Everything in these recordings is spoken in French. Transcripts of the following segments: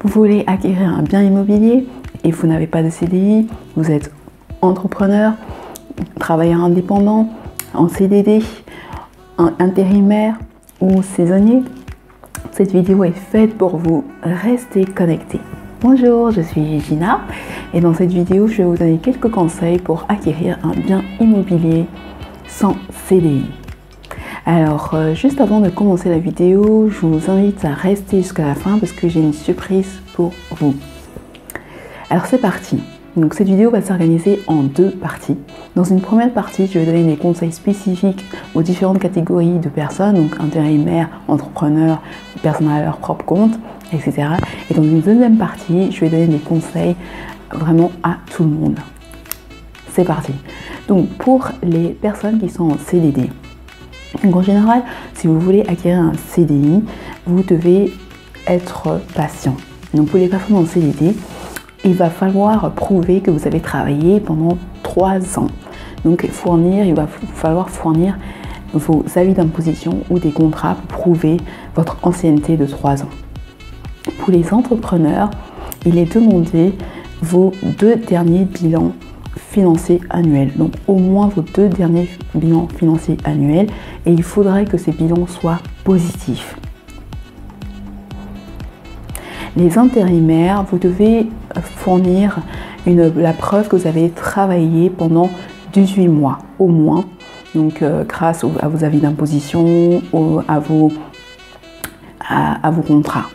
Vous voulez acquérir un bien immobilier et vous n'avez pas de CDI, vous êtes entrepreneur, travailleur indépendant, en CDD, intérimaire ou saisonnier. Cette vidéo est faite pour vous. Restez connectés. Bonjour, je suis Gina et dans cette vidéo, je vais vous donner quelques conseils pour acquérir un bien immobilier sans CDI. Alors, juste avant de commencer la vidéo, je vous invite à rester jusqu'à la fin parce que j'ai une surprise pour vous. Alors, c'est parti. Donc, cette vidéo va s'organiser en deux parties. Dans une première partie, je vais donner des conseils spécifiques aux différentes catégories de personnes, donc intérimaires, entrepreneurs, personnes à leur propre compte, etc. Et dans une deuxième partie, je vais donner des conseils vraiment à tout le monde. C'est parti. Donc, pour les personnes qui sont en CDD, donc en général, si vous voulez acquérir un CDI, vous devez être patient. Donc pour les personnes en CDD, il va falloir prouver que vous avez travaillé pendant 3 ans. Donc il va falloir fournir vos avis d'imposition ou des contrats pour prouver votre ancienneté de 3 ans. Pour les entrepreneurs, il est demandé vos 2 derniers bilans financiers annuels. Donc au moins vos 2 derniers bilans financiers annuels et il faudrait que ces bilans soient positifs. Les intérimaires, vous devez fournir la preuve que vous avez travaillé pendant 18 mois au moins, donc grâce à vos avis d'imposition, à vos contrats.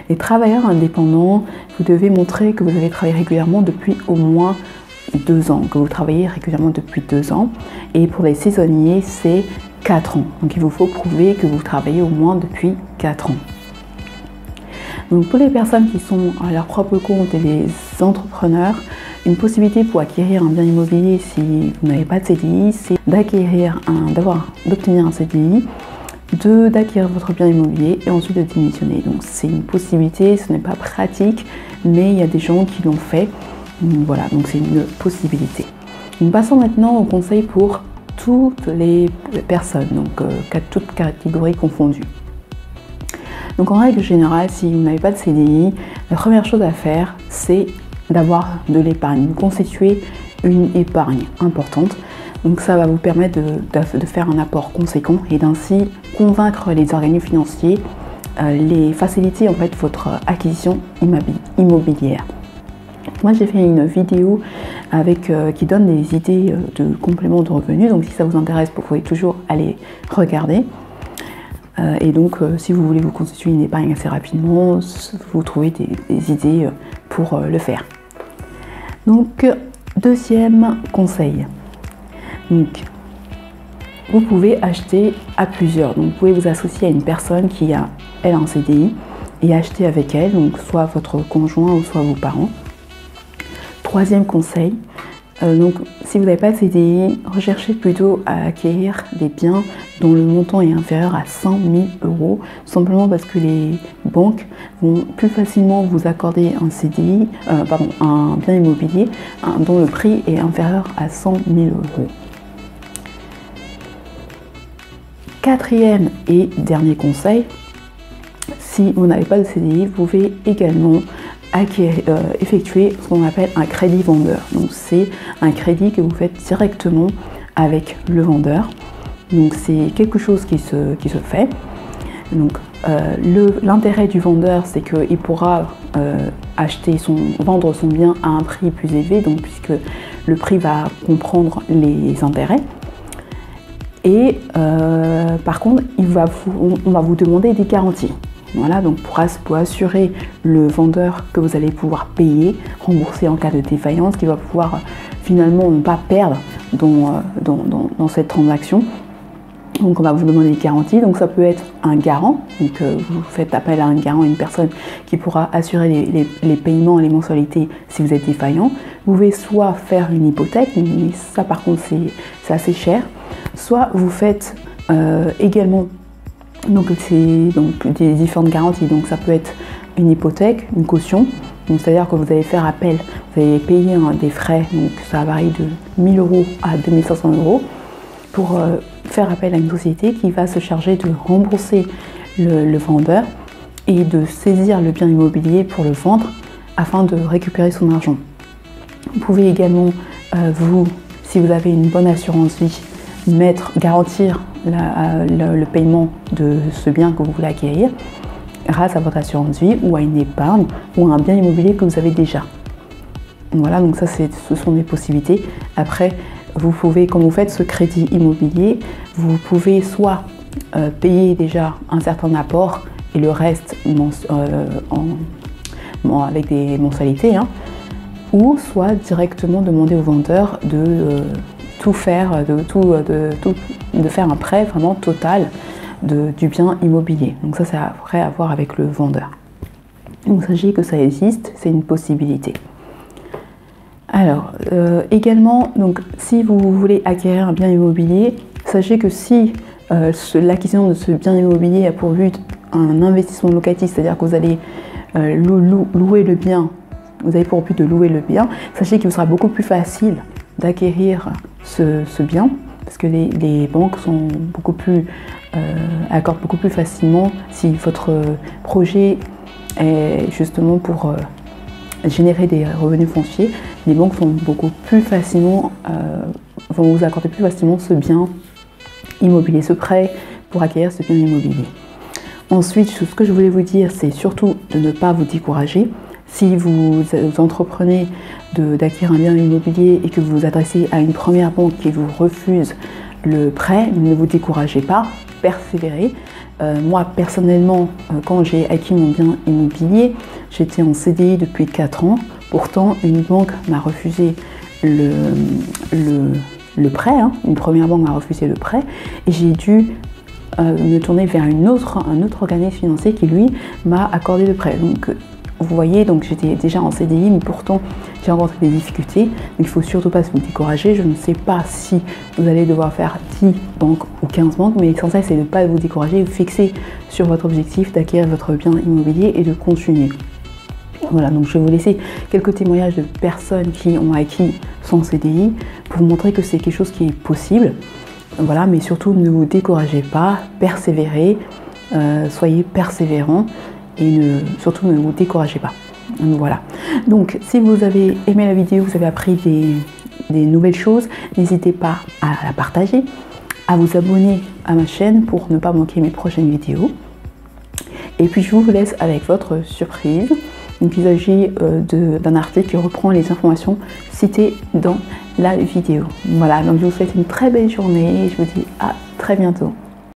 Les travailleurs indépendants, vous devez montrer que vous avez travaillé régulièrement depuis au moins 2 ans, que vous travaillez régulièrement depuis 2 ans. Et pour les saisonniers, c'est 4 ans. Donc il vous faut prouver que vous travaillez au moins depuis 4 ans. Donc pour les personnes qui sont à leur propre compte et les entrepreneurs, une possibilité pour acquérir un bien immobilier si vous n'avez pas de CDI, c'est d'obtenir un CDI, d'acquérir votre bien immobilier et ensuite de démissionner. Donc c'est une possibilité, ce n'est pas pratique, mais il y a des gens qui l'ont fait. Voilà, donc c'est une possibilité. Nous passons maintenant au conseil pour toutes les personnes, donc toutes catégories confondues. Donc en règle générale, si vous n'avez pas de CDI, la première chose à faire, c'est d'avoir de l'épargne, de constituer une épargne importante. Donc ça va vous permettre de faire un apport conséquent et d'ainsi convaincre les organismes financiers, les faciliter en fait votre acquisition immobilière. Moi j'ai fait une vidéo qui donne des idées de compléments de revenus, donc si ça vous intéresse, vous pouvez toujours aller regarder. Et donc si vous voulez vous constituer une épargne assez rapidement, vous trouvez des idées pour le faire. Donc deuxième conseil. Donc, vous pouvez acheter à plusieurs. Donc, vous pouvez vous associer à une personne qui a, elle, un CDI et acheter avec elle, donc soit votre conjoint ou soit vos parents. Troisième conseil, donc si vous n'avez pas de CDI, recherchez plutôt à acquérir des biens dont le montant est inférieur à 100 000 €, simplement parce que les banques vont plus facilement vous accorder un bien immobilier dont le prix est inférieur à 100 000 €. Quatrième et dernier conseil, si vous n'avez pas de CDI, vous pouvez également effectuer ce qu'on appelle un crédit vendeur. Donc c'est un crédit que vous faites directement avec le vendeur. Donc c'est quelque chose qui se fait. Donc l'intérêt du vendeur, c'est qu'il pourra vendre son bien à un prix plus élevé, donc puisque le prix va comprendre les intérêts. Et par contre, on va vous demander des garanties. Voilà, donc pour assurer le vendeur que vous allez pouvoir payer, rembourser en cas de défaillance, qu'il va pouvoir finalement ne pas perdre dans cette transaction. Donc on va vous demander des garanties, donc ça peut être un garant, donc vous faites appel à un garant, une personne qui pourra assurer les paiements, les mensualités si vous êtes défaillant. Vous pouvez soit faire une hypothèque, mais ça par contre c'est assez cher, soit vous faites également des différentes garanties, donc ça peut être une hypothèque, une caution, c'est-à-dire que vous allez faire appel, vous allez payer des frais, donc ça varie de 1 000 € à 2 500 € pour faire appel à une société qui va se charger de rembourser le vendeur et de saisir le bien immobilier pour le vendre afin de récupérer son argent. Vous pouvez également, si vous avez une bonne assurance vie, garantir le paiement de ce bien que vous voulez acquérir grâce à votre assurance vie ou à une épargne ou à un bien immobilier que vous avez déjà. Voilà, donc ça ce sont des possibilités. Après, vous pouvez, quand vous faites ce crédit immobilier, vous pouvez soit payer déjà un certain apport et le reste avec des mensualités, hein, ou soit directement demander au vendeur de faire un prêt vraiment total du bien immobilier. Donc ça, c'est après à voir avec le vendeur. Donc sachez que ça existe, c'est une possibilité. Alors, également, donc, si vous voulez acquérir un bien immobilier, sachez que si l'acquisition de ce bien immobilier a pour but un investissement locatif, c'est-à-dire que vous allez louer le bien, vous avez pour but de louer le bien, sachez qu'il vous sera beaucoup plus facile d'acquérir ce bien, parce que les banques sont accordent beaucoup plus facilement si votre projet est justement pour générer des revenus fonciers. Les banques sont beaucoup plus facilement, vont vous accorder plus facilement ce bien immobilier, ce prêt pour acquérir ce bien immobilier. Ensuite, ce que je voulais vous dire, c'est surtout de ne pas vous décourager. Si vous entreprenez d'acquérir un bien immobilier et que vous vous adressez à une première banque qui vous refuse le prêt, ne vous découragez pas, persévérez. Moi, personnellement, quand j'ai acquis mon bien immobilier, j'étais en CDI depuis 4 ans. Pourtant, une banque m'a refusé le prêt, hein. Une première banque m'a refusé le prêt et j'ai dû me tourner vers un autre organisme financier qui, lui, m'a accordé le prêt. Donc, vous voyez, donc j'étais déjà en CDI, mais pourtant j'ai rencontré des difficultés. Donc il ne faut surtout pas vous décourager. Je ne sais pas si vous allez devoir faire 10 banques ou 15 banques, mais l'essentiel c'est de ne pas vous décourager, vous fixer sur votre objectif d'acquérir votre bien immobilier et de continuer. Voilà, donc je vais vous laisser quelques témoignages de personnes qui ont acquis son CDI pour vous montrer que c'est quelque chose qui est possible. Voilà, mais surtout ne vous découragez pas, persévérez, soyez persévérants. Et surtout ne vous découragez pas. Donc, voilà. Donc si vous avez aimé la vidéo, vous avez appris des nouvelles choses, n'hésitez pas à la partager, à vous abonner à ma chaîne pour ne pas manquer mes prochaines vidéos. Et puis je vous laisse avec votre surprise. Donc il s'agit d'un article qui reprend les informations citées dans la vidéo. Voilà, donc je vous souhaite une très belle journée et je vous dis à très bientôt.